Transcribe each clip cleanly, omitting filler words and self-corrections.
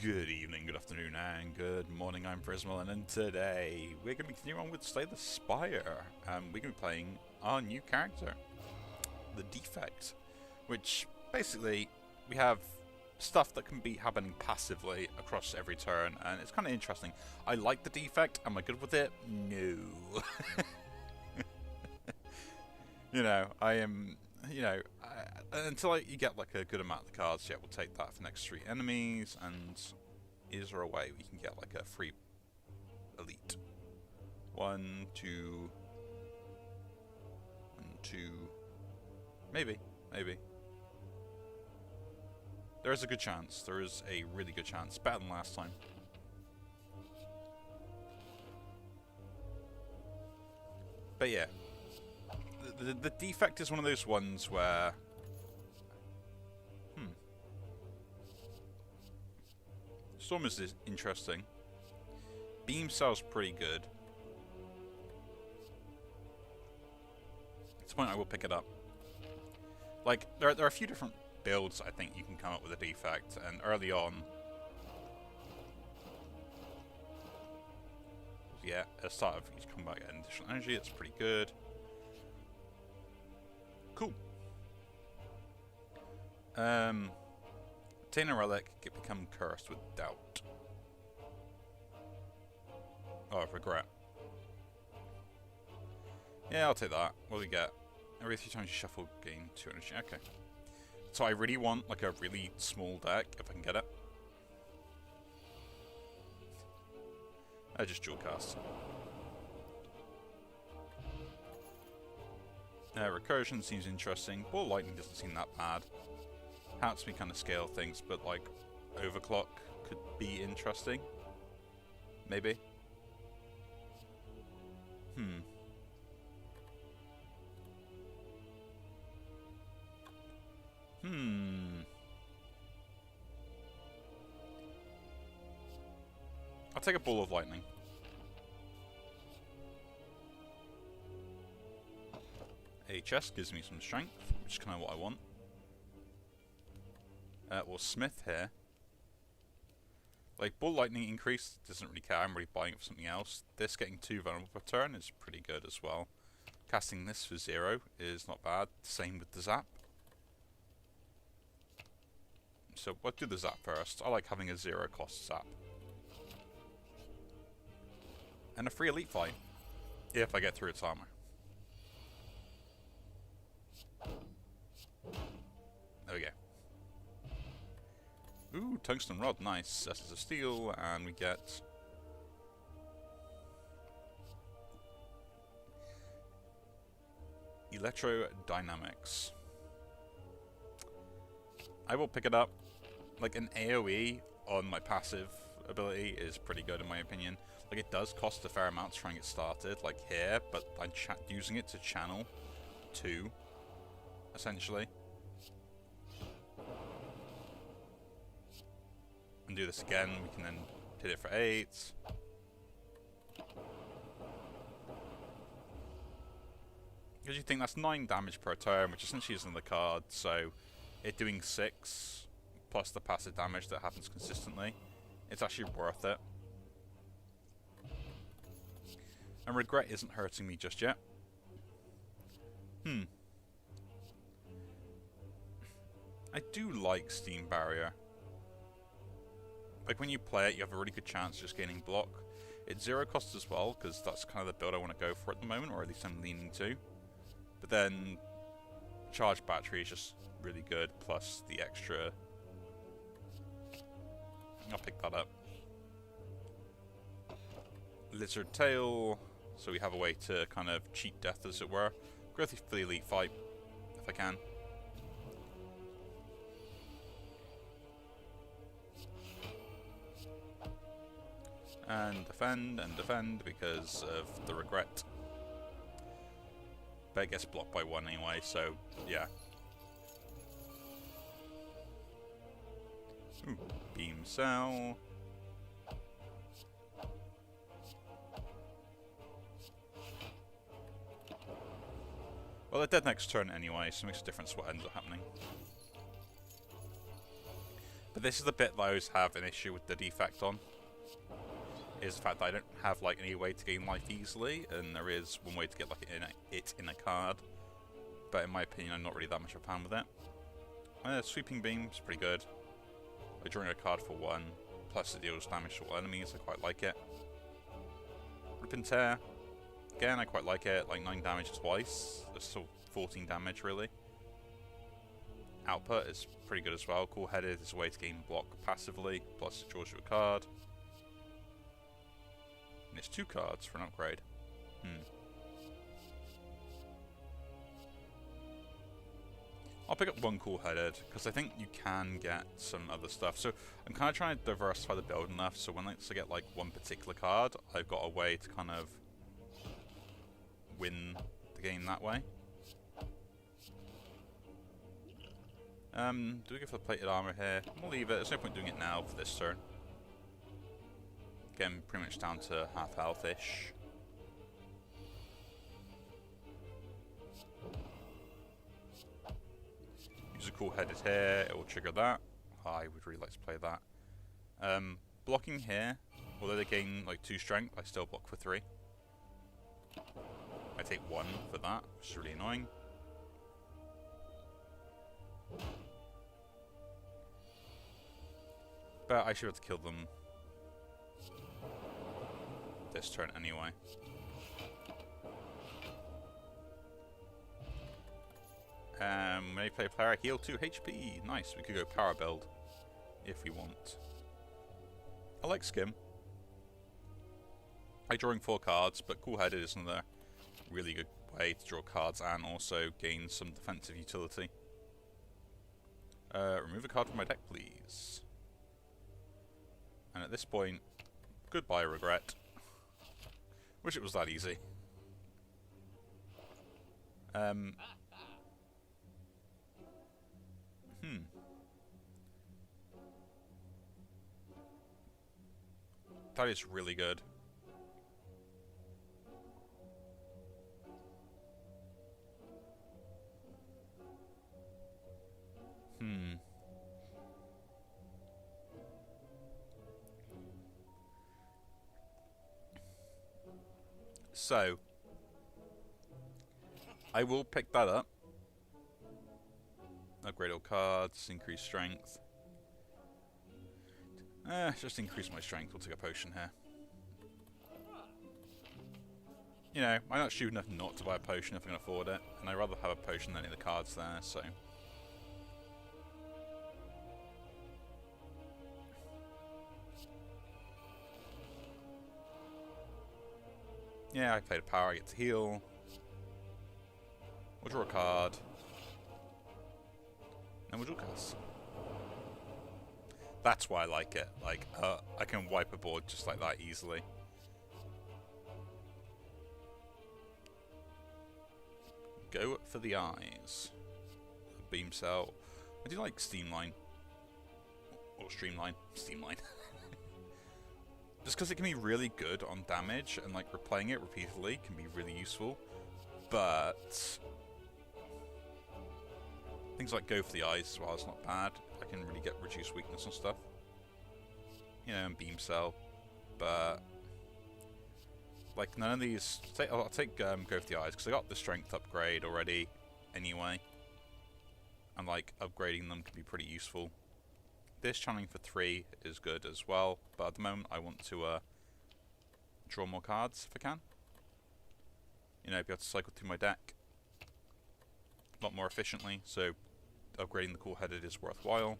Good evening, good afternoon, and good morning. I'm Frismal, and today we're going to be continuing on with Slay the Spire. We're going to be playing our new character, the Defect, which basically we have stuff that can be happening passively across every turn, and it's kind of interesting. I like the Defect. Am I good with it? No. I am. Until you get like a good amount of the cards, yeah, we'll take that for next 3 enemies. And is there a way we can get like a free elite? 1, 2, 1, 2, maybe. There is a good chance. There is a really good chance. Better than last time. But yeah. The Defect is one of those ones where... Storm is interesting. Beam Cell's pretty good. At this point I will pick it up. Like, there are a few different builds I think you can come up with a Defect, and early on... Yeah, at the start of each combat get additional energy, it's pretty good. Cool. Obtain a relic, become cursed with doubt. Oh, regret. Yeah, I'll take that. What do we get? Every 3 times you shuffle, gain 2 energy. Okay. So I really want like a really small deck, if I can get it. I just dual cast. Recursion seems interesting. Ball lightning doesn't seem that bad. Helps me kind of scale things, but like overclock could be interesting. Maybe. I'll take a ball of lightning. A chest gives me some strength, which is kind of what I want. Well, Smith here. Like, Ball Lightning increase doesn't really care. I'm really buying it for something else. This getting 2 vulnerable per turn is pretty good as well. Casting this for 0 is not bad. Same with the Zap. So, we'll do the Zap first. I like having a 0 cost Zap. And a free Elite Fight. If I get through its armor. There we go. Ooh, Tungsten Rod, nice. Essence of Steel, and we get... Electrodynamics. I will pick it up. Like, an AoE on my passive ability is pretty good in my opinion. Like, it does cost a fair amount to try and get started, like here, but I'm using it to channel 2, essentially. And do this again, we can then hit it for 8. Because you think that's 9 damage per turn, which essentially isn't the card, so it doing 6 plus the passive damage that happens consistently, it's actually worth it. And regret isn't hurting me just yet. I do like Steam Barrier. Like, when you play it, you have a really good chance of just gaining block. It's 0 cost as well, because that's kind of the build I want to go for at the moment, or at least I'm leaning to. But then, charge battery is just really good, plus the extra... I'll pick that up. Lizard Tail, so we have a way to kind of cheat death, as it were. Go for the Elite Fight, if I can. And defend because of the regret. But it gets blocked by 1 anyway, so yeah. Ooh, Beam Cell. Well, they're dead next turn anyway, so it makes a difference what ends up happening. But this is the bit that I always have an issue with the defect on. Is the fact that I don't have like any way to gain life easily, and there is one way to get like it in a card. But in my opinion, I'm not really that much of a fan with it. Sweeping Beam is pretty good. Like drawing a card for 1, plus it deals damage to all enemies, I quite like it. Rip and Tear, again, I quite like it, like 9 damage twice, that's still 14 damage really. Output is pretty good as well. Cool Headed is a way to gain block passively, plus it draws you a card. And it's 2 cards for an upgrade. I'll pick up 1 Cool Headed, because I think you can get some other stuff. So I'm kind of trying to diversify the build enough, so when I get like one particular card, I've got a way to kind of win the game that way. Do we go for the plated armor here? We'll leave it. There's no point doing it now for this turn. Again, pretty much down to half health-ish. Use a Cool Headed here. It will trigger that. I would really like to play that. Blocking here, although they gain like 2 strength, I still block for 3. I take 1 for that, which is really annoying. But I should have to kill them this turn anyway. May play player heal 2 HP. Nice, we could go power build if we want. I like Skim. I drawing 4 cards, but Cool Headed is another really good way to draw cards and also gain some defensive utility. Remove a card from my deck, please. And at this point, goodbye regret. Wish it was that easy. That is really good. So, I will pick that up. Upgrade all cards, increase strength. Just increase my strength. We'll take a potion here. You know, I'm not stupid enough not to buy a potion if I can afford it, and I'd rather have a potion than any of the cards there, so. Yeah, I played a power, I get to heal. We'll draw a card. And we'll draw cards. That's why I like it. Like, I can wipe a board just like that easily. Go for the eyes. Beam cell. I do like Steamline. Or Streamline. Steamline. Just because it can be really good on damage, and like replaying it repeatedly can be really useful. But things like Go for the Eyes as well, it's not bad. I can really get reduced weakness and stuff. You know, and Beam Cell. But like none of these. I'll take Go for the Eyes because I got the strength upgrade already anyway. And like upgrading them can be pretty useful. This channeling for 3 is good as well, but at the moment I want to draw more cards if I can. You know, be able to cycle through my deck a lot more efficiently, so upgrading the Cool Headed is worthwhile.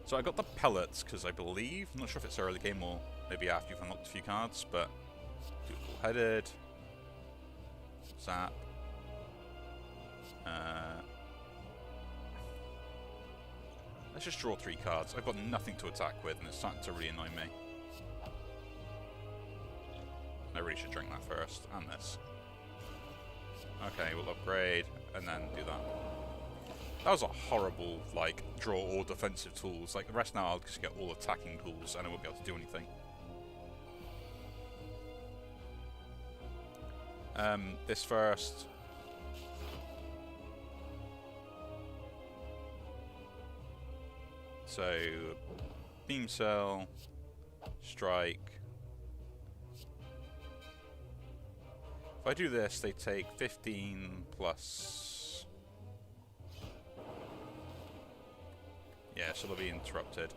So I got the pellets because I believe, I'm not sure if it's early game or maybe after you've unlocked a few cards, but do Cool Headed, Zap, let's just draw 3 cards. I've got nothing to attack with, and it's starting to really annoy me. I really should drink that first, and this. Okay, we'll upgrade, and then do that. That was a horrible, like, draw all defensive tools. Like, the rest now I'll just get all attacking tools, and I won't be able to do anything. This first. So, beam cell, strike. If I do this, they take 15 plus... Yeah, so they'll be interrupted.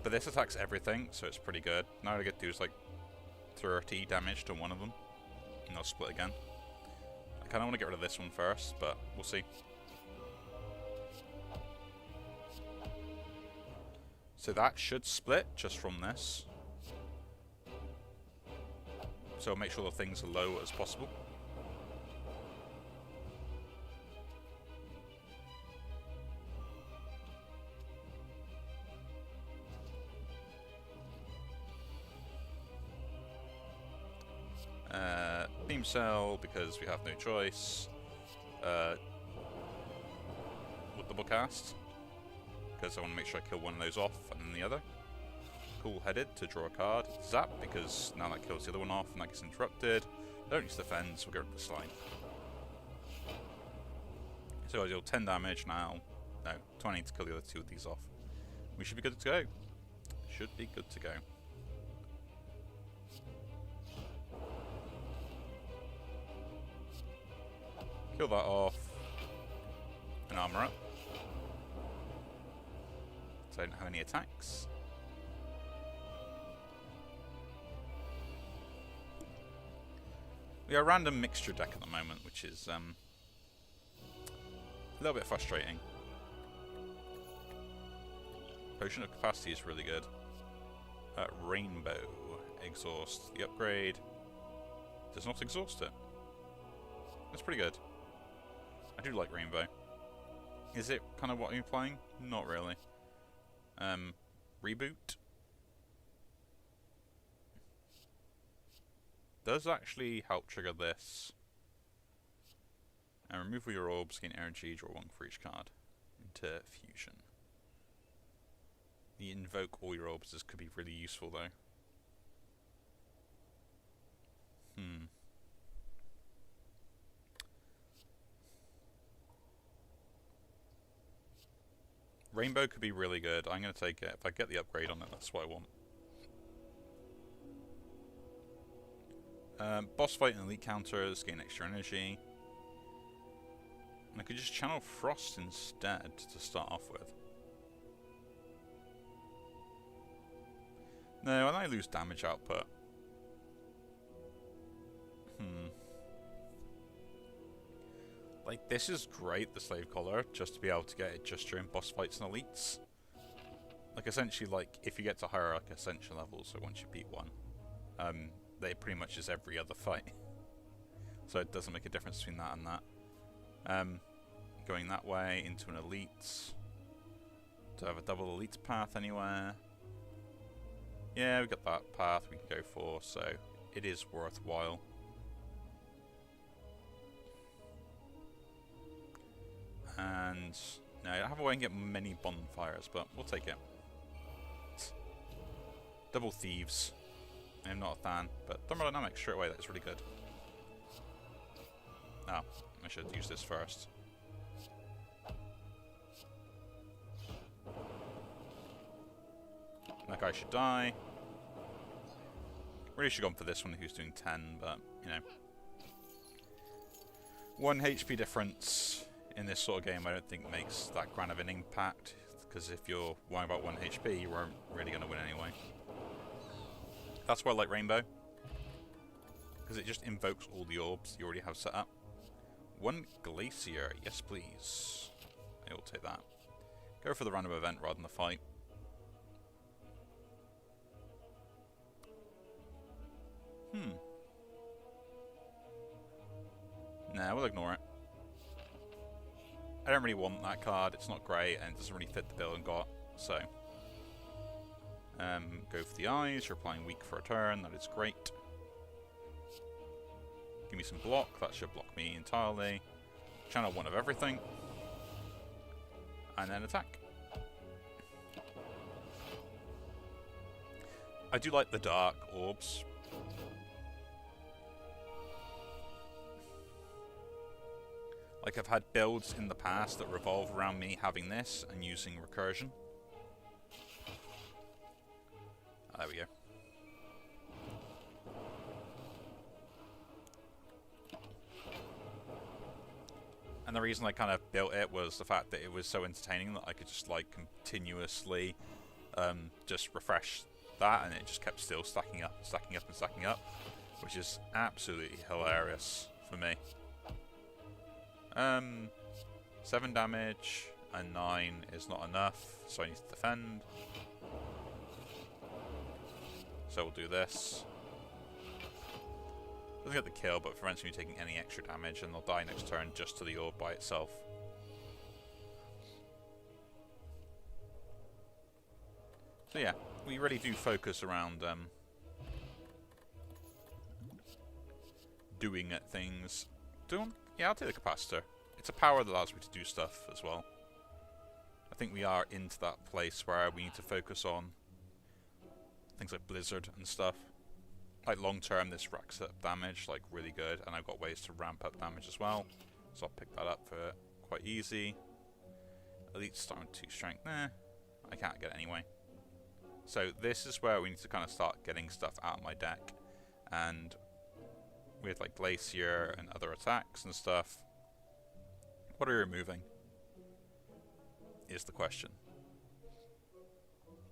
But this attacks everything, so it's pretty good. Now all I get to do is like 30 damage to one of them, and they'll split again. I kind of want to get rid of this one first, but we'll see. So that should split just from this. So make sure the things are low as possible. Beam cell, because we have no choice. With double cast, because I want to make sure I kill one of those off and then the other. Cool-headed to draw a card. Zap, because now that kills the other one off and that gets interrupted. Don't use defense, we'll get rid of the slime. So I deal 10 damage now. No, 20 to kill the other two of these off. We should be good to go. Should be good to go. Kill that off. And armor up. So I don't have any attacks. We are a random mixture deck at the moment, which is a little bit frustrating. Potion of Capacity is really good. Rainbow. Exhaust. The upgrade does not exhaust it. That's pretty good. I do like Rainbow. Is it kind of what you're playing? Not really. Reboot. Does actually help trigger this. And remove all your orbs, gain energy, draw one for each card. Into fusion. The invoke all your orbs could be really useful though. Rainbow could be really good. I'm going to take it. If I get the upgrade on it, that's what I want. Boss fight and elite counters, gain extra energy. And I could just channel Frost instead to start off with. No, and I lose damage output. Like, this is great, the Slave Collar, just to be able to get it just during boss fights and elites. Like, essentially, like, if you get to higher, like, Ascension levels, so once you beat one, they pretty much is every other fight. So it doesn't make a difference between that and that. Going that way into an elite. To have a double elite path anywhere. Yeah, we got that path we can go for, so it is worthwhile. And no, I don't have a way to get many bonfires, but we'll take it. Double thieves. I'm not a fan, but thermodynamics straight away, that's really good. Oh, I should use this first. That guy should die. Really should have gone for this one who's doing 10, but, you know. 1 HP difference in this sort of game I don't think makes that grand of an impact, because if you're worrying about 1 HP, you weren't really going to win anyway. That's why I like Rainbow, because it just invokes all the orbs you already have set up. 1 Glacier, yes please. I will take that. Go for the random event rather than the fight. Nah, we'll ignore it. I don't really want that card, it's not great, and it doesn't really fit the bill and got, so. Go for the eyes, you're applying weak for a turn, that is great. Give me some block, that should block me entirely. Channel 1 of everything. And then attack. I do like the dark orbs. Like, I've had builds in the past that revolve around me having this and using recursion. Oh, there we go. And the reason I kind of built it was the fact that it was so entertaining that I could just like continuously just refresh that, and it just kept still stacking up, stacking up, and stacking up, which is absolutely hilarious for me. 7 damage and 9 is not enough, so I need to defend. So we'll do this. Doesn't get the kill, but prevents me taking any extra damage, and they'll die next turn just to the orb by itself. So yeah, we really do focus around doing things. Yeah, I'll take the capacitor. It's a power that allows me to do stuff as well. I think we are into that place where we need to focus on things like Blizzard and stuff. Like long term, this racks up damage like really good, and I've got ways to ramp up damage as well. So I'll pick that up for quite easy. Elite starting 2 strength there. I can't get it anyway. So this is where we need to kind of start getting stuff out of my deck, and with like Glacier and other attacks and stuff, what are we removing is the question.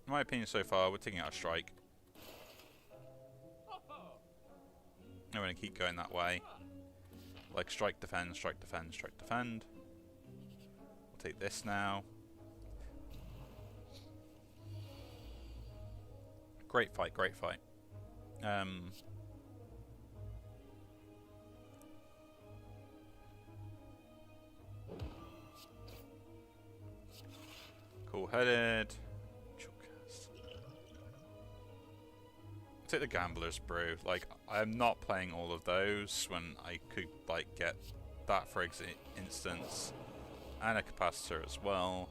In my opinion so far, we're taking out a strike. I'm going to keep going that way. Like strike, defend, strike, defend, strike, defend. We'll take this now. Great fight, great fight. Cool-headed. Take the Gambler's Brew. Like, I'm not playing all of those when I could, like, get that for instance, and a capacitor as well.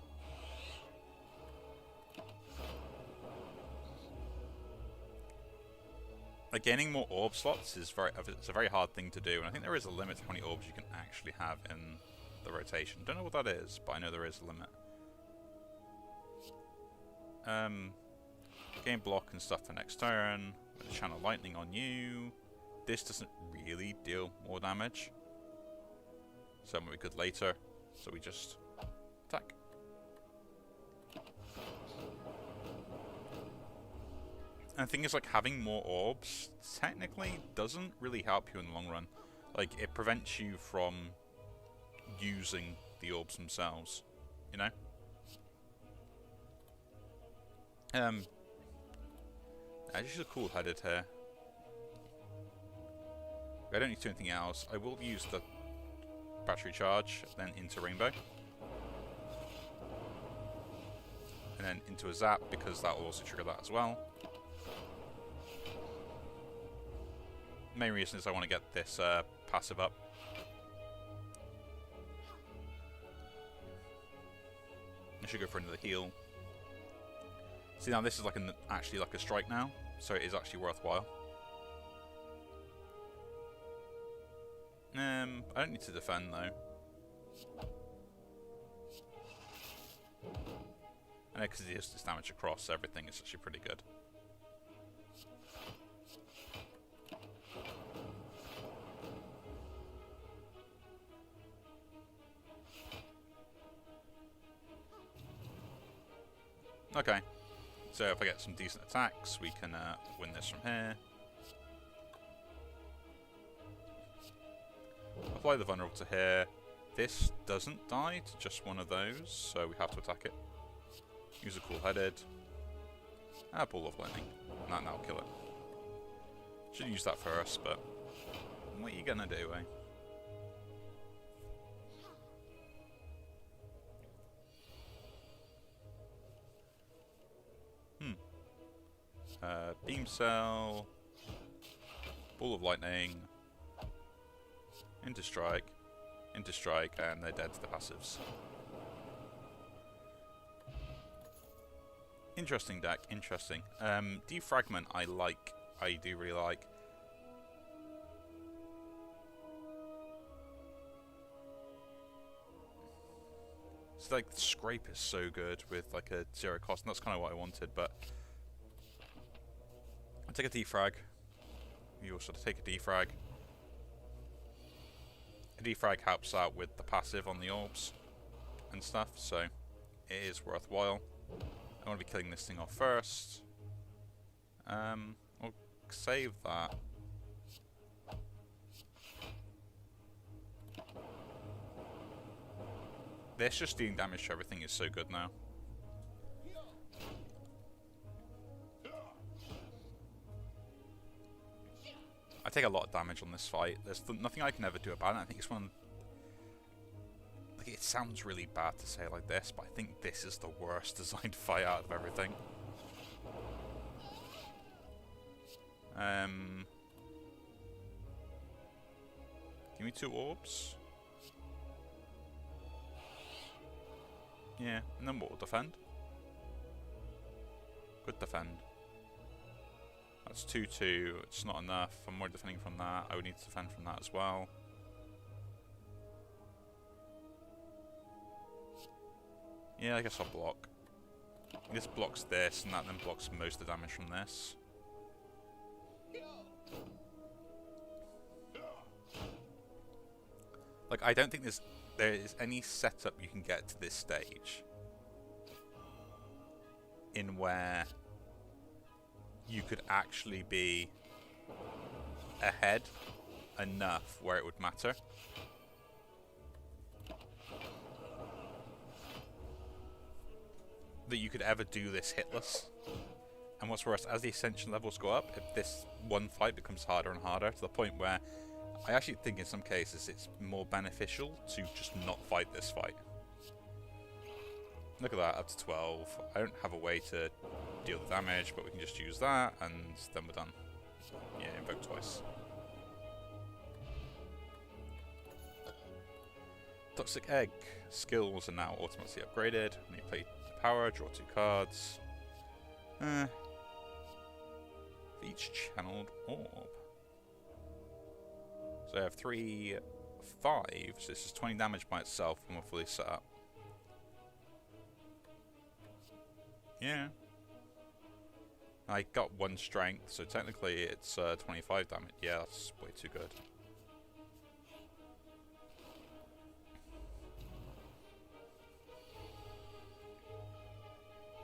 Like, gaining more orb slots is it's a very hard thing to do, and I think there is a limit to how many orbs you can actually have in the rotation. Don't know what that is, but I know there is a limit. Gain block and stuff for next turn. Channel Lightning on you. This doesn't really deal more damage. Something we could later. So we just attack. And the thing is, like, having more orbs technically doesn't really help you in the long run. Like, it prevents you from using the orbs themselves, you know? I just a cool-headed here. I don't need to do anything else. I will use the battery charge, then into Rainbow. And then into a Zap, because that will also trigger that as well. Main reason is I want to get this passive up. I should go for another heal. See, now this is like actually like a strike now, so it is actually worthwhile. I don't need to defend though. And because it is this damage across everything, it's actually pretty good. Okay. So if I get some decent attacks, we can win this from here. Apply the vulnerable to here. This doesn't die to just one of those, so we have to attack it. Use a cool-headed. A ball of lightning. And that'll kill it. Should use that first, but what are you gonna do, eh? Beam Cell, Ball of Lightning, into strike, and they're dead to the passives. Interesting deck, interesting. Defragment I do really like. It's like scrape is so good with like a 0 cost, and that's kind of what I wanted. But I'll take a defrag. You also take a defrag. A defrag helps out with the passive on the orbs and stuff, so it is worthwhile. I want to be killing this thing off first. I'll save that. This just dealing damage to everything is so good now. I take a lot of damage on this fight. There's nothing I can ever do about it. I think it's one... Like, it sounds really bad to say it like this, but I think this is the worst designed fight out of everything. Give me 2 orbs. Yeah, and then what will defend? Good defend. That's 2-2. It's not enough. I'm more defending from that. I would need to defend from that as well. Yeah, I guess I'll block. This blocks this, and that then blocks most of the damage from this. Like, I don't think there is any setup you can get to this stage in where you could actually be ahead enough where it would matter. That you could ever do this hitless. And what's worse, as the ascension levels go up, if this one fight becomes harder and harder to the point where I actually think in some cases it's more beneficial to just not fight this fight. Look at that, up to 12. I don't have a way to deal the damage, but we can just use that, and then we're done. Yeah, invoke twice. Toxic Egg. Skills are now automatically upgraded. When you play power, draw 2 cards. For each channeled orb. So I have 3, 5, so this is 20 damage by itself when we're fully set up. Yeah. I got 1 strength, so technically it's 25 damage. Yeah, that's way too good.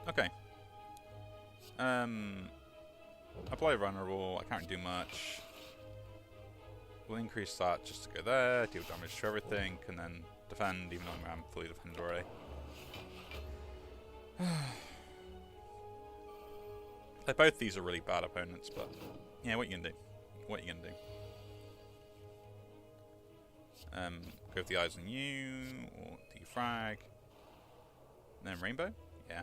Okay. Apply vulnerable. I can't do much. We'll increase that just to go there, deal damage to everything, and then defend, even though I'm fully defended already. Like, both these are really bad opponents, but yeah, what you gonna do? What you gonna do? Go with the eyes on you, or defrag. And then rainbow? Yeah.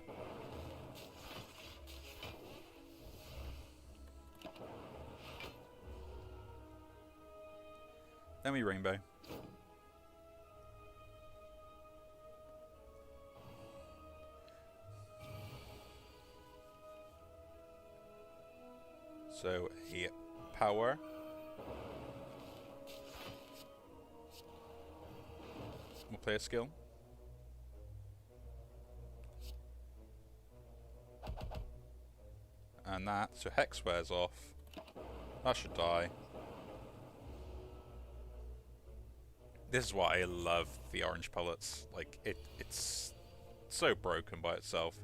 Then we rainbow. So a power. We'll play a skill. And that, so Hex wears off. That should die. This is why I love the orange pellets. Like, it's so broken by itself.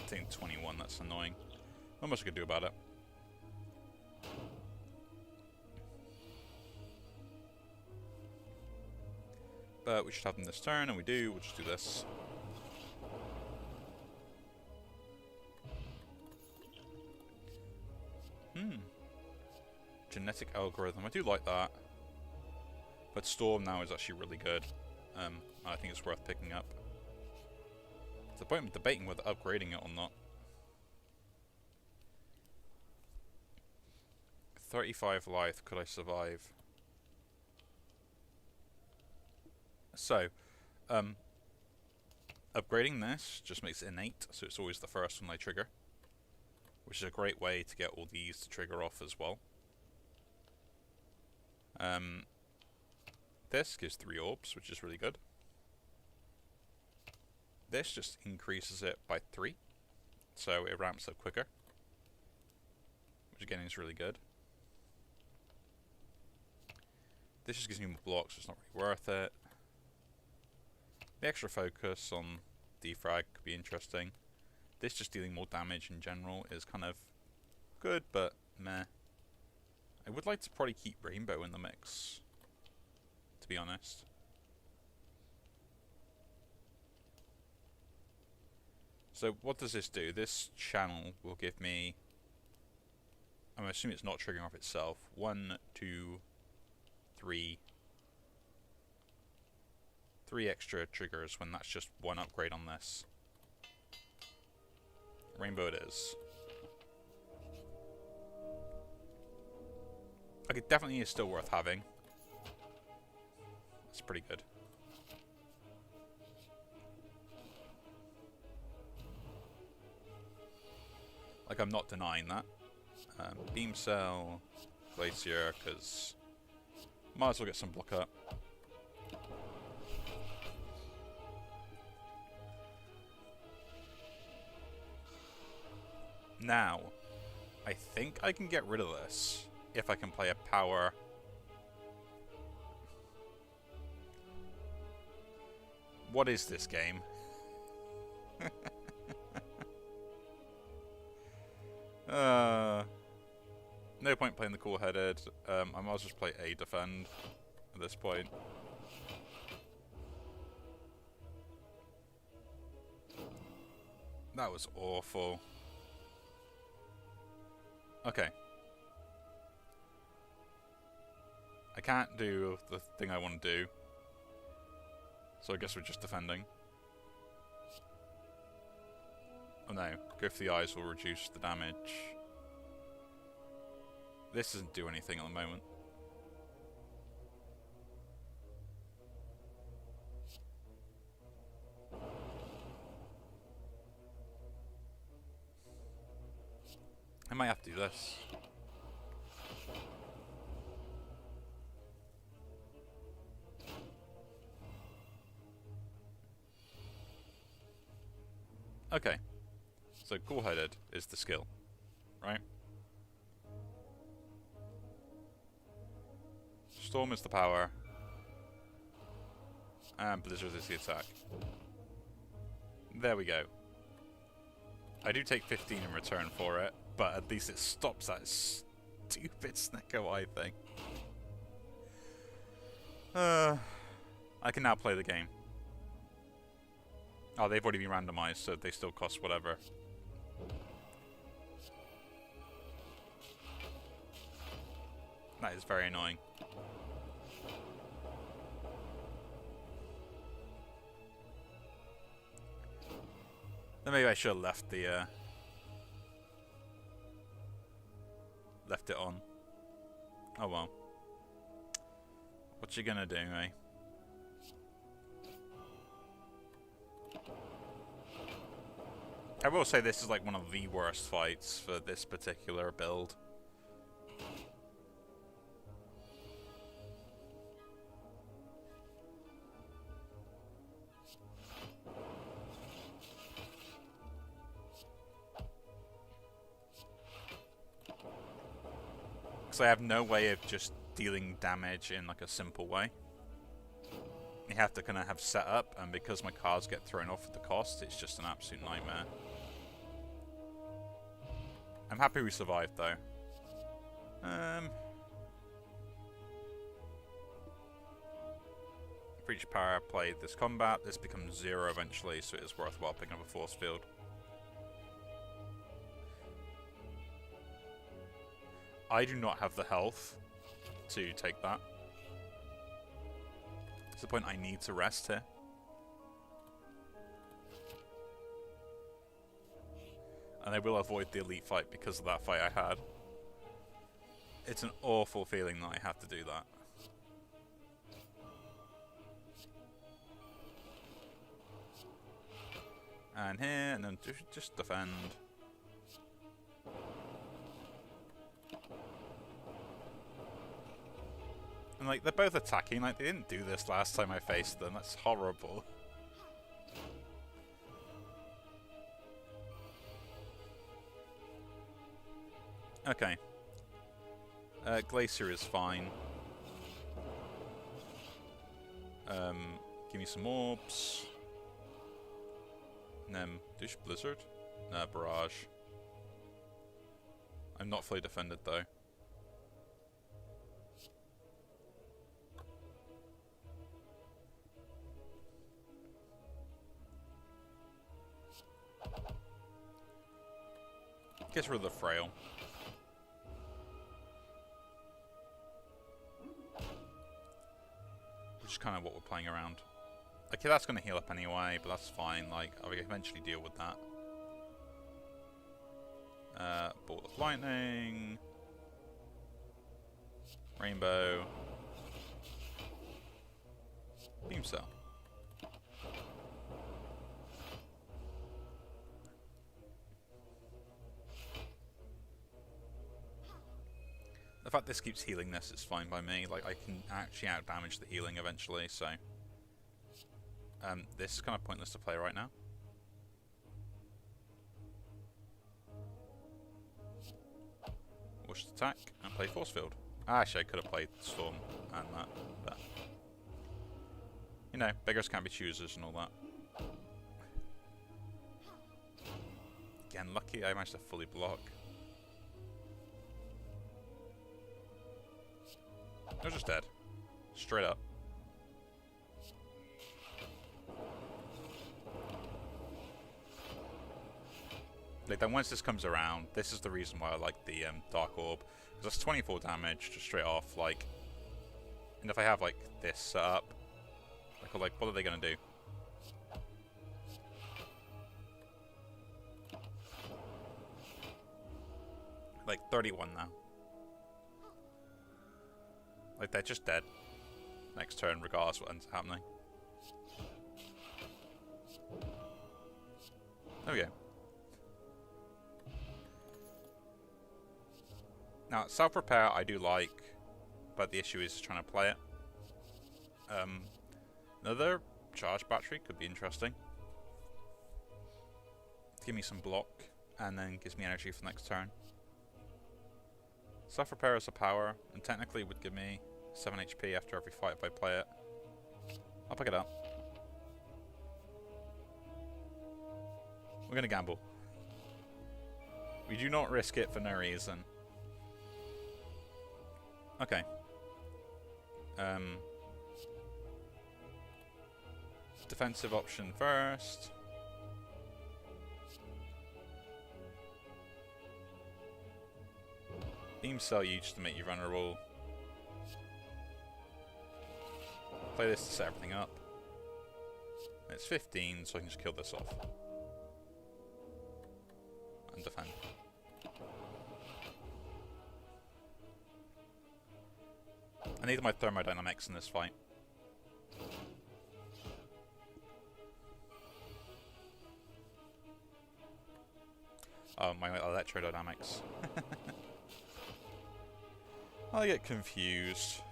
Taking 21, that's annoying. Not much I can do about it. But we should have them this turn, and we do. We'll just do this. Genetic algorithm. I do like that. But Storm now is actually really good. I think it's worth picking up. It's the point of debating whether upgrading it or not. 35 life. Could I survive? So, Upgrading this just makes it innate, so it's always the first one I trigger, which is a great way to get all these to trigger off as well. This gives 3 orbs, which is really good. This just increases it by 3, so it ramps up quicker, which again is really good. This just gives me more blocks, so it's not really worth it. The extra focus on defrag could be interesting. This just dealing more damage in general is kind of good, but meh. I would like to probably keep Rainbow in the mix, to be honest. So what does this do? This channel will give me, I'm assuming it's not triggering off itself, 1, 2, 3 extra triggers when that's just 1 upgrade on this. Rainbow it is. Okay, definitely is still worth having. That's pretty good. Like, I'm not denying that. Beam Cell, Glacier, because might as well get some block up. Now, I think I can get rid of this if I can play a power. What is this game? No point playing the cool-headed. I might as well just play A defend at this point. That was awful. Okay. I can't do the thing I want to do, so I guess we're just defending. Oh no, go for the eyes will reduce the damage. This doesn't do anything at the moment. I might have to do this. Okay. So cool-headed is the skill, right? Storm is the power. And Blizzard is the attack. There we go. I do take 15 in return for it, but at least it stops that stupid Snecko Eye thing. I can now play the game. Oh, they've already been randomized, so they still cost whatever. That is very annoying. Then maybe I should have left the left it on. Oh well. What you gonna do, eh? I will say this is like one of the worst fights for this particular build. Because I have no way of just dealing damage in like a simple way. You have to kind of have setup, and because my cards get thrown off at the cost, it's just an absolute nightmare. I'm happy we survived though. For each power I play this combat, this becomes 0 eventually, so it is worthwhile picking up a force field. I do not have the health to take that. It's the point I need to rest here. And I will avoid the elite fight because of that fight I had. It's an awful feeling that I have to do that. And here, and then just defend. And like, they're both attacking, like they didn't do this last time I faced them, that's horrible. Okay. Glacier is fine. Give me some orbs. Dish Blizzard? Barrage. I'm not fully defended though. Gets rid of the Frail. Which is kind of what we're playing around. Okay, that's going to heal up anyway, but that's fine. Like, I'll eventually deal with that. Ball of Lightning. Rainbow. Beam Cell. The fact this keeps healing this is fine by me. Like, I can actually out-damage the healing eventually, so... this is kind of pointless to play right now. Push attack and play Force Field. Actually, I could have played Storm and that, but... You know, beggars can't be choosers and all that. Again, lucky I managed to fully block. They're just dead. Straight up. Like, then once this comes around, this is the reason why I like the Dark Orb. Because that's 24 damage just straight off, like... And if I have, like, this set up, like, what are they going to do? Like, 31 now. Like, they're just dead next turn, regardless what ends up happening. There we go. Now, self-repair I do like, but the issue is trying to play it. Another charge battery could be interesting. Give me some block, and then gives me energy for next turn. Self-repair is a power, and technically would give me 7 HP after every fight if I play it. I'll pick it up. We're gonna gamble. We do not risk it for no reason. Okay. Defensive option first. Beam Cell you just to make you vulnerable. Play this to set everything up. It's 15, so I can just kill this off. And defend. I need my thermodynamics in this fight. Oh, my electrodynamics. I get confused.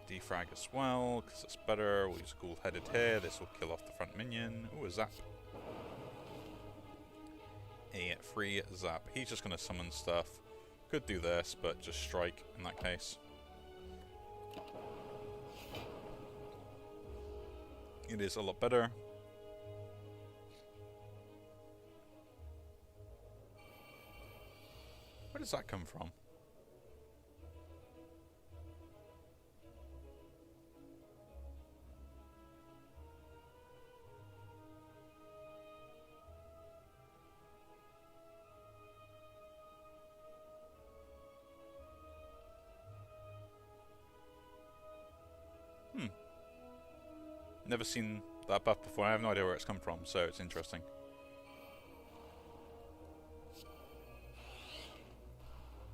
Defrag as well, because it's better. We'll use Ghoul-Headed here. This will kill off the front minion. Ooh, a zap. A free zap. He's just going to summon stuff. Could do this, but just strike in that case. It is a lot better. Where does that come from? Never seen that buff before. I have no idea where it's come from, so it's interesting.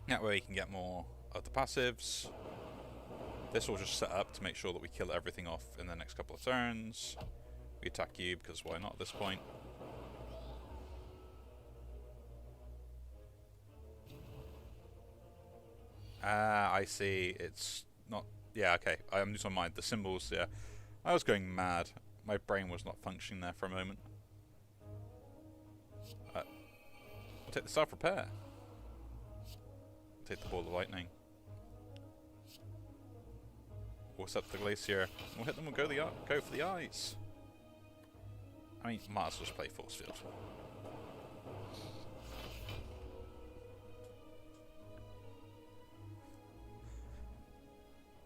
That way you can get more of the passives. This will just set up to make sure that we kill everything off in the next couple of turns. We attack you because why not at this point? Ah, I see. It's not... Yeah, okay. I'm losing my mind. The symbols, yeah. I was going mad. My brain was not functioning there for a moment. I'll take the self-repair. Take the ball of lightning. We'll set the glacier. We'll hit them. We'll go for the eyes. I mean, might as well just play force field.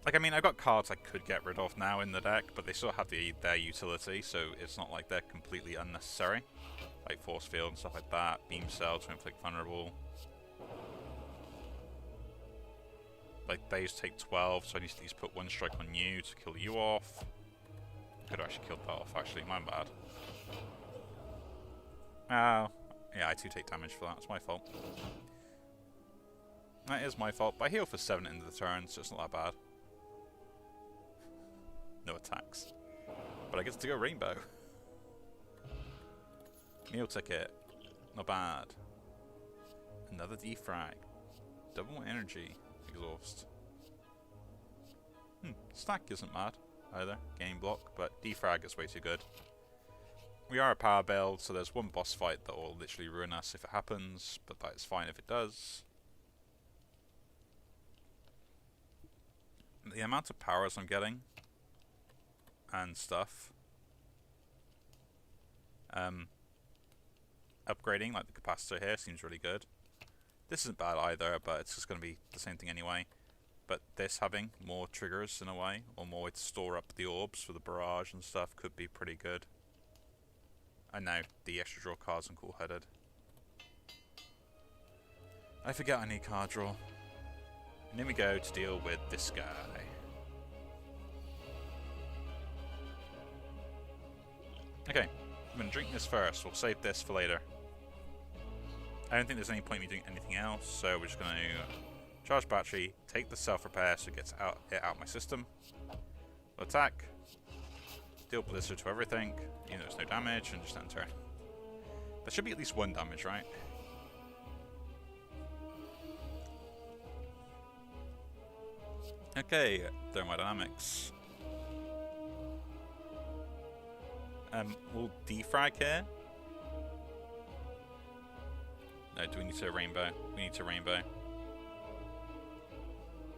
Like, I mean, I've got cards I could get rid of now in the deck, but they still have their utility, so it's not like they're completely unnecessary. Like force field and stuff like that. Beam cell to inflict vulnerable. Like, those take 12, so I need to at least put one strike on you to kill you off. Could have actually killed that off, actually. My bad. Oh. Yeah, I do take damage for that. It's my fault. That is my fault, but I heal for 7 into the turn, so it's not that bad. No attacks. But I get to go rainbow. Meal ticket. Not bad. Another defrag. Double energy. Exhaust. Stack isn't mad either. Game block, but defrag is way too good. We are a power build, so there's one boss fight that will literally ruin us if it happens, but that's fine if it does. The amount of powers I'm getting and stuff, upgrading like the capacitor here seems really good. This isn't bad either, but it's just going to be the same thing anyway. But this having more triggers in a way, or more way to store up the orbs for the barrage and stuff, could be pretty good. And now the extra draw cards and cool-headed. I forget I need card draw. And then we go to deal with this guy. Okay, I'm going to drink this first. We'll save this for later. I don't think there's any point in me doing anything else, so we're just going to charge battery, take the self-repair so it gets it out my system. We'll attack, deal blizzard to everything, even though there's no damage, and just end turn. There should be at least 1 damage, right? Okay, thermodynamics. We'll defrag here. No, do we need to rainbow? We need to rainbow.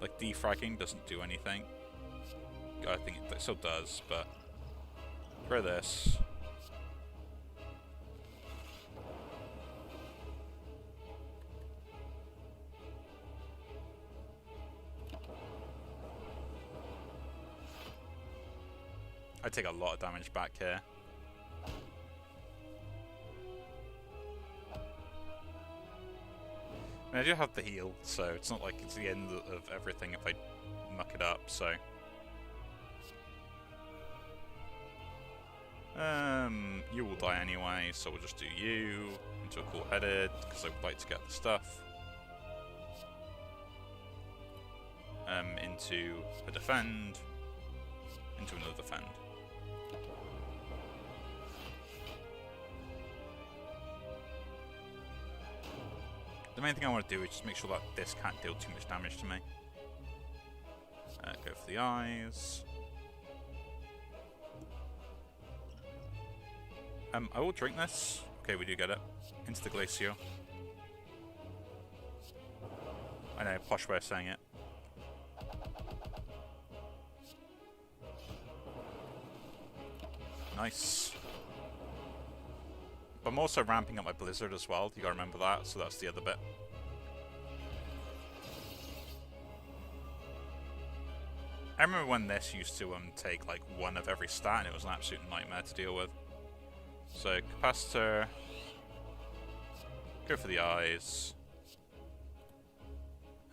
Like, defragging doesn't do anything. I think it still does, but for this. I take a lot of damage back here. I mean, I do have the heal, so it's not like it's the end of everything if I muck it up, so... you will die anyway, so we'll just do you into a cool-headed, because I would like to get the stuff. Into a defend, into another defend. The main thing I want to do is just make sure that this can't deal too much damage to me. Go for the eyes. I will drink this. Okay, we do get it. Into the glacier. I know, posh way of saying it. Nice. But I'm also ramping up my blizzard as well. You gotta remember that, so that's the other bit. I remember when this used to take like 1 of every stat, and it was an absolute nightmare to deal with. So capacitor, go for the eyes,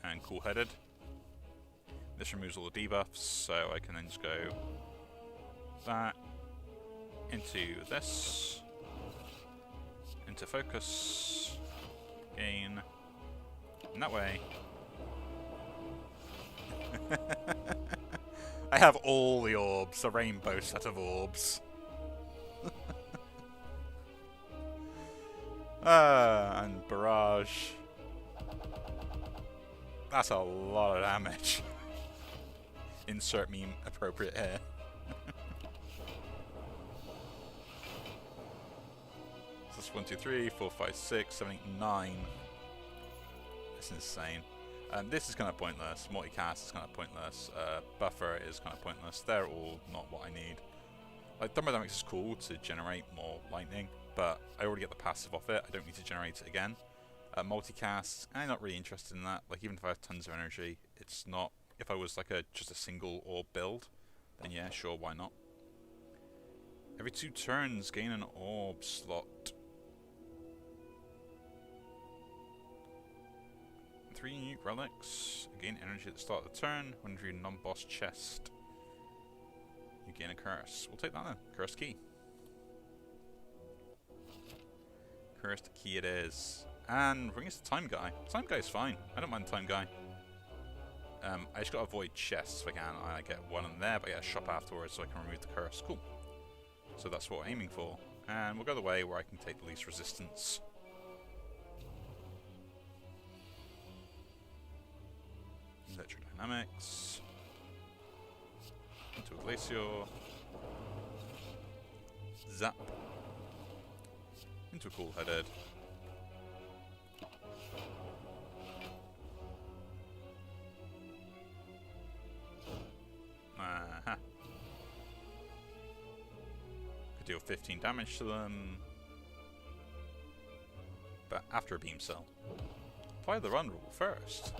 and cool-headed. This removes all the debuffs, so I can then just go that into this. Into focus, gain, and that way. I have all the orbs, a rainbow set of orbs. And barrage. That's a lot of damage. Insert meme appropriate here. So that's 1, 2, 3, 4, 5, 6, 7, 8, 9. That's insane. This is kind of pointless. Multicast is kind of pointless. Buffer is kind of pointless. They're all not what I need. Like, thermodynamics is cool to generate more lightning, but I already get the passive off it. I don't need to generate it again. Multicast, I'm not really interested in that. Like, even if I have tons of energy, it's not. If I was like just a single orb build, then yeah, sure, why not? Every 2 turns, gain an orb slot. 3 unique relics. Gain energy at the start of the turn. When you non-boss chest, you gain a curse. We'll take that then. Cursed key. Cursed key it is. And bring us the time guy. Time guy's fine. I don't mind time guy. I just gotta avoid chests if I can. I get one in there, but I get a shop afterwards so I can remove the curse. Cool. So that's what we're aiming for. And we'll go the way where I can take the least resistance. Electrodynamics. Into a glacier. Zap. Into a cool-headed. Could deal 15 damage to them. But after a beam cell. Apply the run rule first.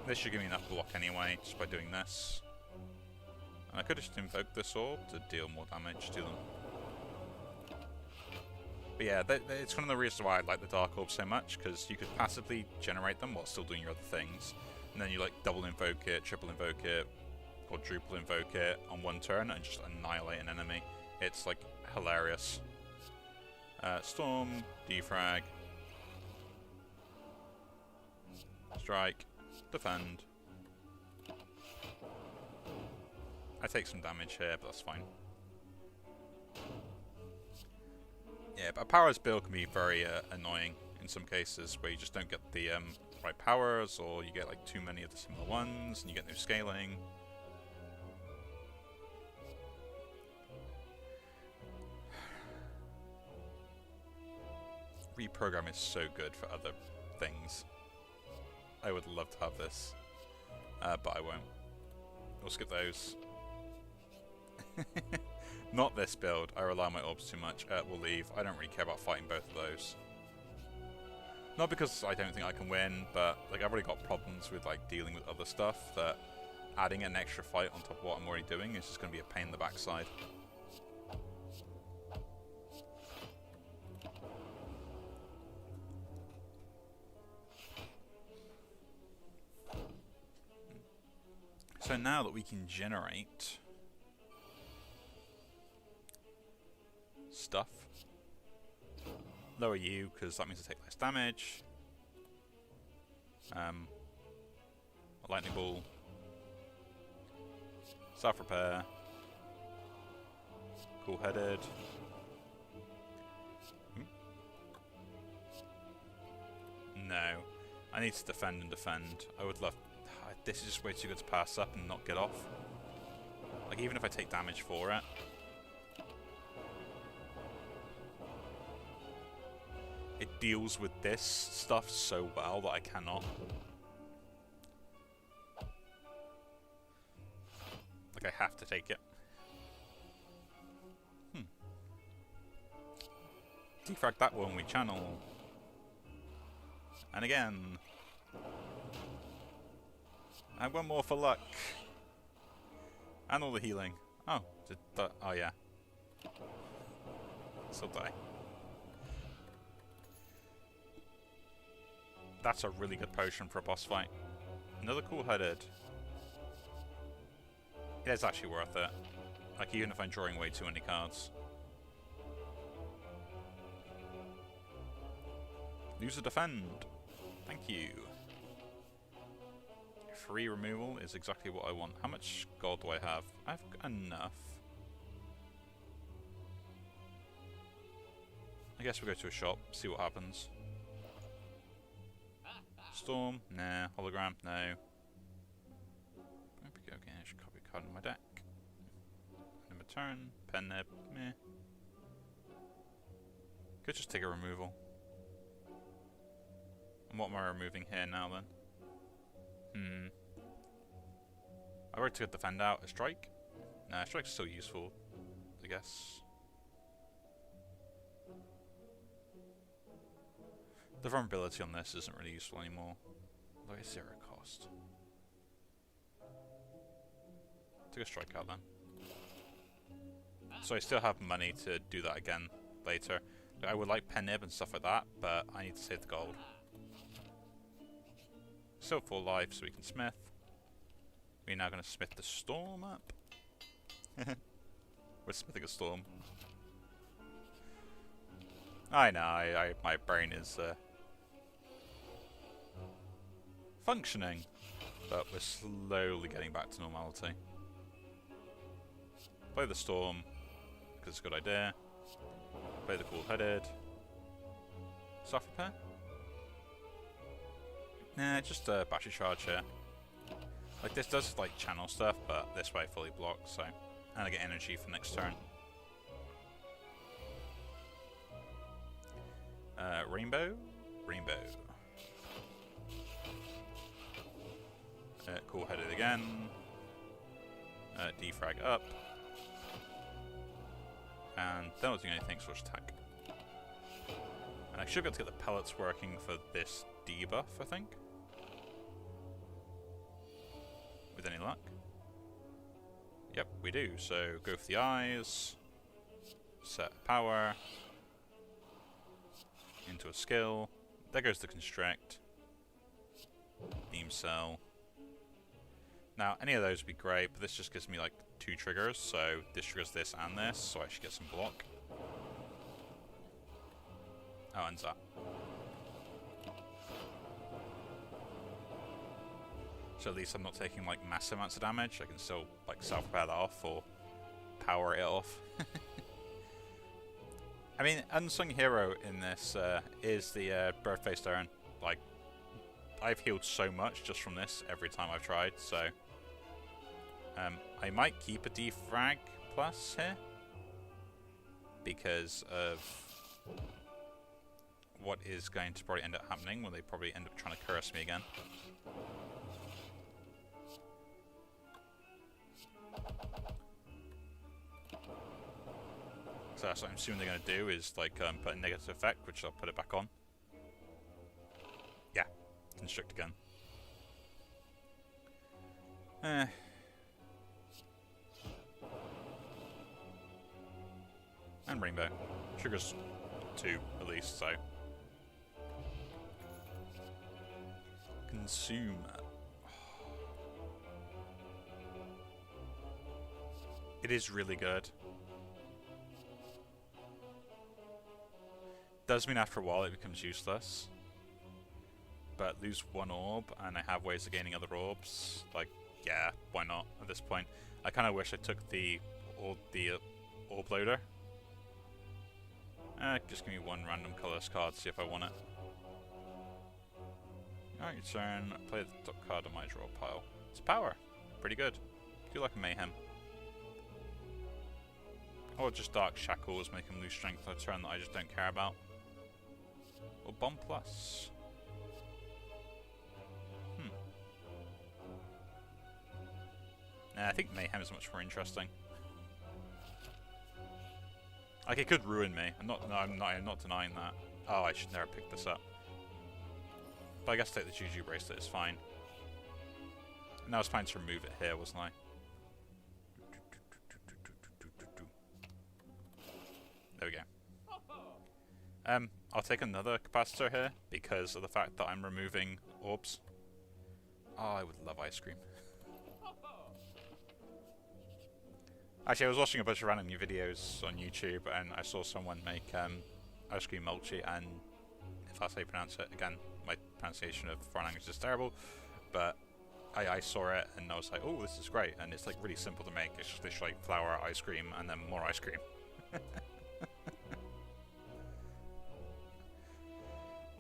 This should give me enough block anyway, just by doing this. And I could have just invoked this orb to deal more damage to them. But yeah, it's one of the reasons why I like the Dark Orb so much, because you could passively generate them while still doing your other things. And then you like double invoke it, triple invoke it, quadruple invoke it on one turn and just annihilate an enemy. It's like hilarious. Storm, defrag, strike, defend. I take some damage here, but that's fine. Yeah, but a powers build can be very annoying in some cases, where you just don't get the right powers, or you get like too many of the similar ones, and you get no scaling. Reprogram is so good for other things. I would love to have this, but I won't. We'll skip those. Not this build. I rely on my orbs too much. We'll leave. I don't really care about fighting both of those. Not because I don't think I can win, but like I've already got problems with like dealing with other stuff, that adding an extra fight on top of what I'm already doing is just going to be a pain in the backside. So now that we can generate stuff, lower you because that means I take less damage. A lightning ball, self repair, cool headed. No, I need to defend and defend. I would love. This is just way too good to pass up and not get off. Like, even if I take damage for it. It deals with this stuff so well that I cannot. Like, I have to take it. Defrag that one, we channel. And again. And one more for luck. And all the healing. Oh, oh yeah. Still die. That's a really good potion for a boss fight. Another cool-headed. Yeah, it's actually worth it. Like, even if I'm drawing way too many cards. Use a defend. Thank you. Free removal is exactly what I want. How much gold do I have? I've got enough. I guess we'll go to a shop, see what happens. Storm? Nah. Hologram? No. Okay, I should copy a card in my deck. End of turn. Pen Nib. Meh. Could just take a removal. And what am I removing here now then? I already took Defend out. A Strike? Nah, Strike's still useful, I guess. The vulnerability on this isn't really useful anymore. Although it's 0 cost. Take a Strike out then. So I still have money to do that again later. I would like Pen Nib and stuff like that, but I need to save the gold. Still full life, so we can smith. We're now going to smith the Storm up. We're smithing a Storm. I know, my brain is functioning, but we're slowly getting back to normality. Play the Storm, because it's a good idea. Play the Cool-Headed. Soft Repair? Nah, just a battery charge here. Like, this does, like, channel stuff, but this way fully blocked, so... And I get energy for next turn. Rainbow? Rainbow. Cool-Headed again. Defrag up. And that was doing anything, so attack. And I should be able to get the pellets working for this debuff, I think. With any luck. Yep, we do. So go for the eyes. Set power. Into a skill. There goes the constrict. Beam cell. Now, any of those would be great, but this just gives me like 2 triggers, so this triggers this and this, so I should get some block. Oh, and that. So at least I'm not taking like massive amounts of damage. I can still like self-repair that off or power it off. I mean, unsung hero in this is the bird-faced Aaron. Like, I've healed so much just from this every time I've tried, so I might keep a defrag plus here because of what is going to probably end up happening when they probably end up trying to curse me again. So that's what I'm assuming they're going to do is like put a negative effect, which I'll put it back on. Yeah, constrict again. And rainbow. Triggers 2 at least, so. Consume. It is really good. Does mean after a while it becomes useless. But lose 1 orb, and I have ways of gaining other orbs. Like, yeah, why not at this point? I kind of wish I took the orb loader. Just give me 1 random colorless card, see if I want it. Alright, your turn. Play the top card on my draw pile. It's power. Pretty good. Do like a mayhem. Or just Dark Shackles, make him lose strength on a turn that I just don't care about. Or Bomb Plus. Nah, I think Mayhem is much more interesting. Like, it could ruin me. I'm not denying that. Oh, I should never pick this up. But I guess take the Juju Bracelet is fine. And I was planning to remove it here, wasn't I? There we go. I'll take another capacitor here because of the fact that I'm removing orbs. Oh, I would love ice cream. Actually, I was watching a bunch of random new videos on YouTube and I saw someone make ice cream mochi, and if that's how you pronounce it, again, my pronunciation of foreign language is terrible, but I saw it and I was like, oh, this is great, and it's like really simple to make. It's just literally like flour, ice cream, and then more ice cream.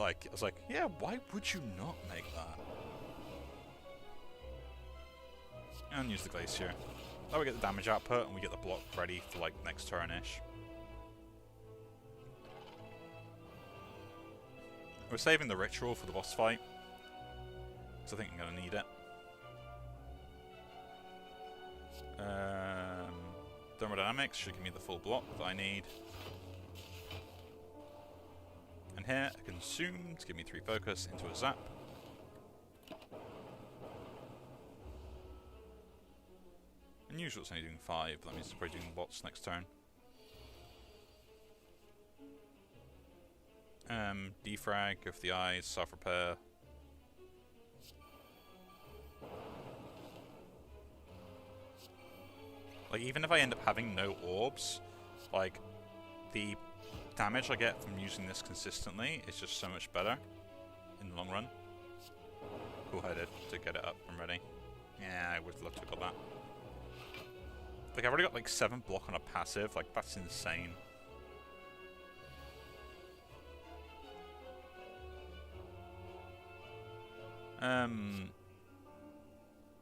Like, I was like, yeah, why would you not make that? And use the Glacier. Now we get the damage output and we get the block ready for like next turn-ish. We're saving the Ritual for the boss fight, because I think I'm going to need it. Thermodynamics should give me the full block that I need. And here, a Consume to give me 3 focus into a Zap. And usually it's only doing 5, but that means it's probably doing bots next turn. Defrag, go for the eyes, self-repair. Like, even if I end up having no orbs, like, the damage I get from using this consistently is just so much better in the long run. Cool-headed to get it up and ready. Yeah, I would love to have got that. Like, I've already got like 7 block on a passive, like, that's insane.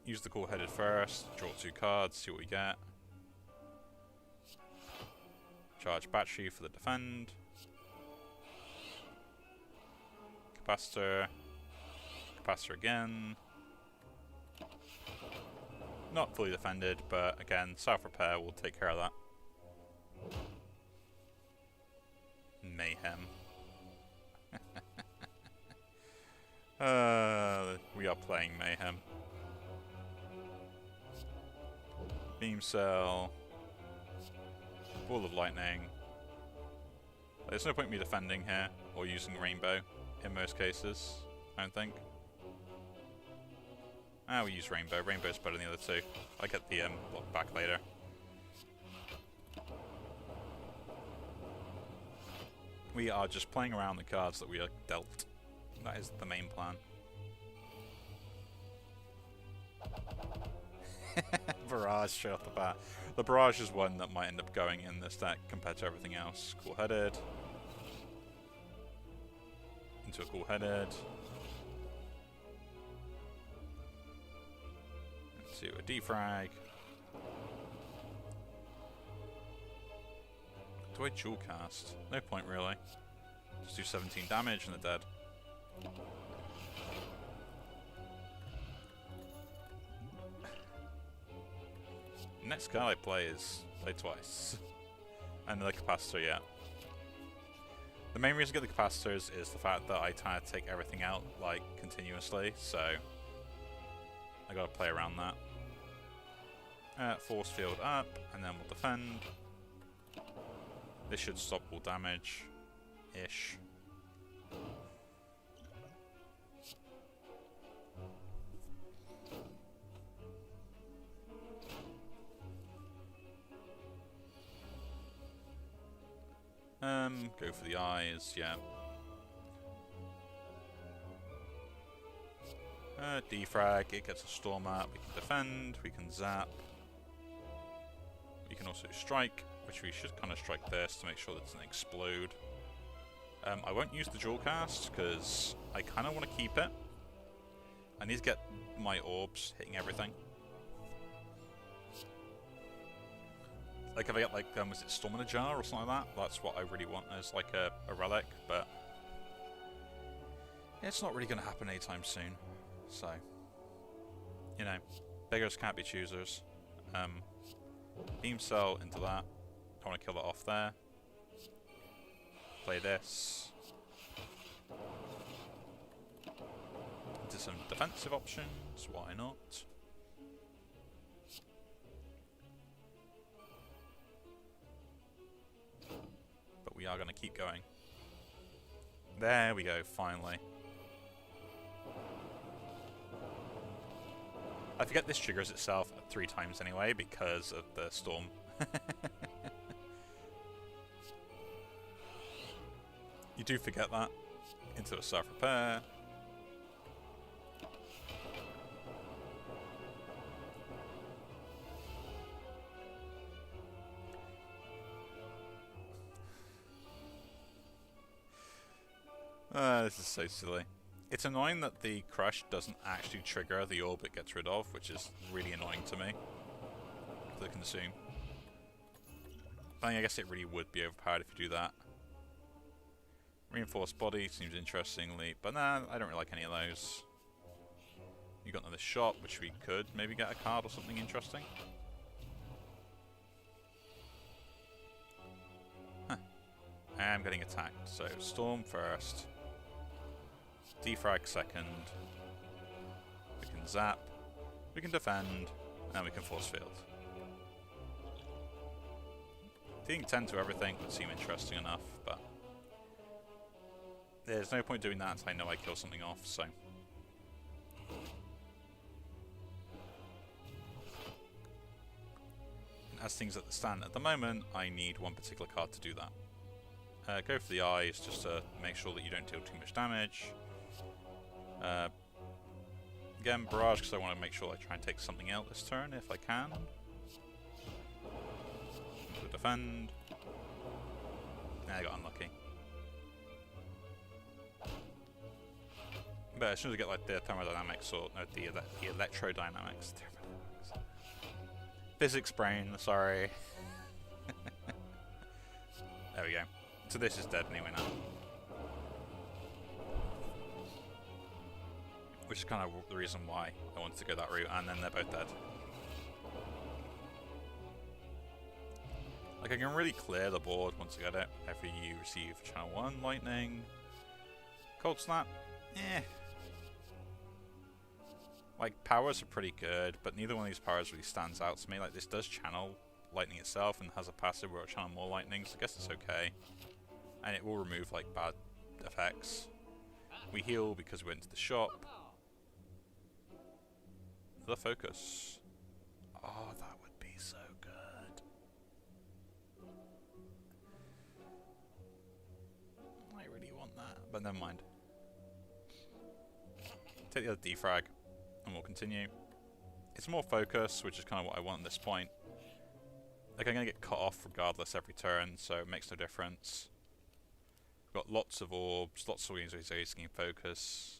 Use the cool-headed first, draw 2 cards, see what we get. Charge battery for the defend. Capacitor. Capacitor again. Not fully defended, but again, self-repair will take care of that. Mayhem. We are playing Mayhem. Beam Cell. Ball of Lightning. There's no point in me defending here, or using Rainbow in most cases, I don't think. We use Rainbow. Rainbow's better than the other 2. I get the block back later. We are just playing around the cards that we are dealt. That is the main plan. Barrage straight off the bat. The Barrage is one that might end up going in this deck compared to everything else. Cool-headed. Into a cool-headed. Into a defrag. Do I dual cast? No point really. Just do 17 damage and they're dead. Next card I play is play twice. And the capacitor, yeah. The main reason I get the capacitors is the fact that I try to take everything out like continuously, so I gotta play around that. Force field up, and then we'll defend. This should stop all damage ish. Go for the eyes, yeah. Defrag, it gets a storm up, we can defend, we can zap. We can also strike, which we should kind of strike this to make sure that it doesn't explode. I won't use the dual cast, because I kind of want to keep it. I need to get my orbs hitting everything. Like if I get like, was it Storm in a Jar or something like that? That's what I really want as like a relic, but it's not really going to happen anytime soon. So, you know, beggars can't be choosers. Beam Cell into that. I want to kill that off there. Play this. Into some defensive options, why not? We are going to keep going. There we go, finally. I forget this triggers itself 3 times anyway because of the storm. You do forget that. Into a self-repair. This is so silly. It's annoying that the crush doesn't actually trigger the orb it gets rid of, which is really annoying to me. The consume. I guess it really would be overpowered if you do that. Reinforced body seems interestingly, but nah, I don't really like any of those. You got another shot, which we could maybe get a card or something interesting. Huh. I am getting attacked, so Storm first. Defrag second. We can zap. We can defend. And we can force field. Dealing 10 to everything would seem interesting enough, but there's no point doing that until I know I kill something off, so. As things stand at the moment, I need one particular card to do that. Go for the eyes just to make sure that you don't deal too much damage. Again, barrage because I want to make sure I try and take something out this turn if I can. To defend. I got unlucky. But as soon as I get like the thermodynamics or no, the electrodynamics, physics brain, sorry. There we go. So this is dead anyway now. Which is kind of the reason why I wanted to go that route, and then they're both dead. Like, I can really clear the board once I get it. After you receive channel 1 lightning. Cold snap, eh. Like, powers are pretty good, but neither one of these powers really stands out to me. Like, this does channel lightning itself and has a passive where it'll channel more lightning, so I guess it's okay. And it will remove, like, bad effects. We heal because we went to the shop. The focus. Oh, that would be so good. I really want that, but never mind. Take the other defrag, and we'll continue. It's more focus, which is kind of what I want at this point. Like, I'm going to get cut off regardless every turn, so it makes no difference. We've got lots of orbs, lots of ways to gain focus.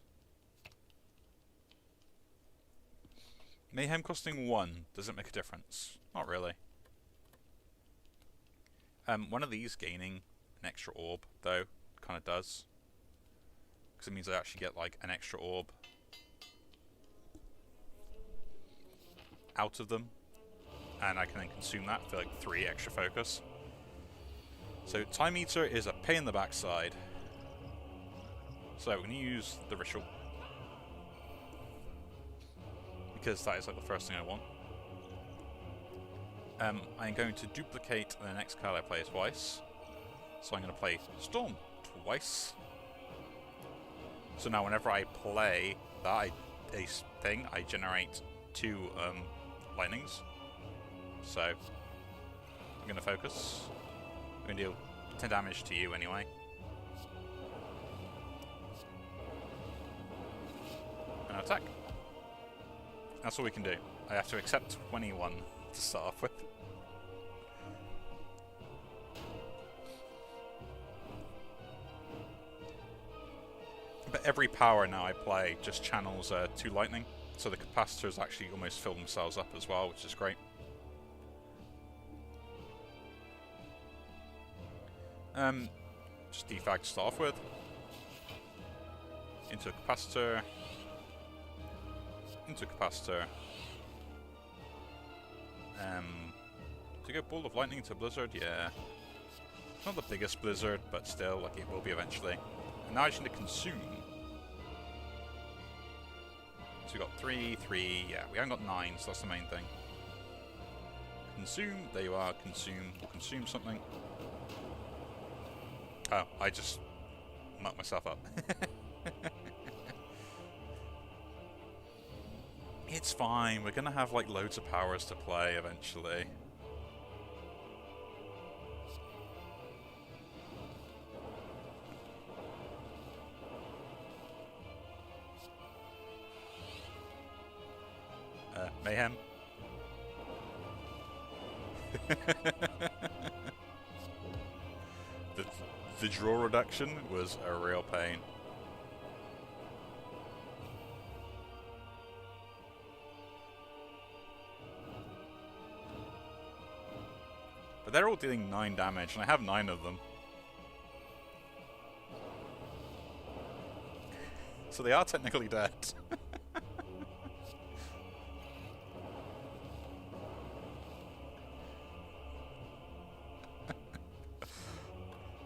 Mayhem costing 1, does it make a difference? Not really. One of these gaining an extra orb, though, kind of does. Because it means I actually get, like, an extra orb out of them. And I can then consume that for, like, 3 extra focus. So, Time Eater is a pain in the backside. So, we're going to use the Ritual. Because that is like the first thing I want. I'm going to duplicate the next card I play twice. So I'm going to play Storm twice. So now whenever I play that thing, I generate 2 lightnings. So I'm going to focus. I'm going to deal 10 damage to you anyway. And attack. That's all we can do. I have to accept 21 to start off with. But every power now I play just channels 2 lightning, so the capacitors actually almost fill themselves up as well, which is great. Just defag to start off with. Into a capacitor. Into a capacitor. To go Ball of Lightning to Blizzard, yeah. It's not the biggest Blizzard, but still, like, it will be eventually. And now I just need to consume. So we got 3, 3, yeah, we haven't got 9, so that's the main thing. Consume, there you are, consume, we'll consume something. Oh, I just mucked myself up. It's fine, we're gonna have like loads of powers to play eventually. Mayhem. The draw reduction was a real pain. But they're all dealing 9 damage, and I have 9 of them. So they are technically dead.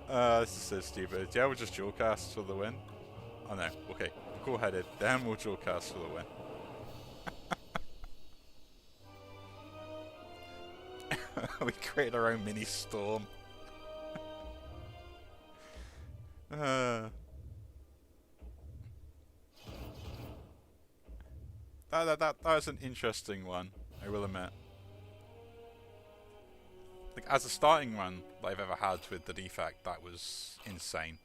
This is so stupid. Yeah, we'll just dual cast for the win. Oh no, okay. Cool-headed. Then we'll dual cast for the win. We create our own mini storm. That was an interesting one, I will admit. Like, as a starting run that I've ever had with the defect, that was insane.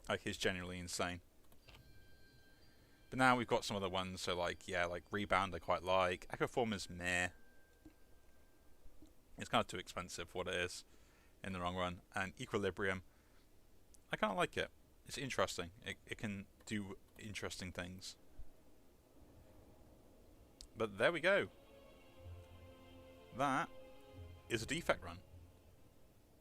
Like, it's genuinely insane. But now we've got some other ones, so like, yeah, like Rebound I quite like. Echo Form is meh. It's kind of too expensive for what it is in the long run. And Equilibrium, I kind of like it. It's interesting. It can do interesting things. But there we go. That is a defect run.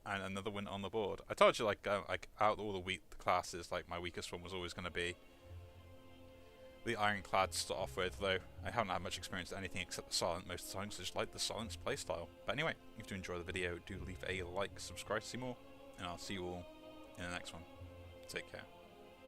And another win on the board. I told you, like out of all the weak classes, like my weakest one was always going to be the Ironclad to start off with, though I haven't had much experience with anything except the Silent most of the time, so I just like the Silence playstyle. But anyway, if you enjoy the video, do leave a like, subscribe to see more, and I'll see you all in the next one. Take care.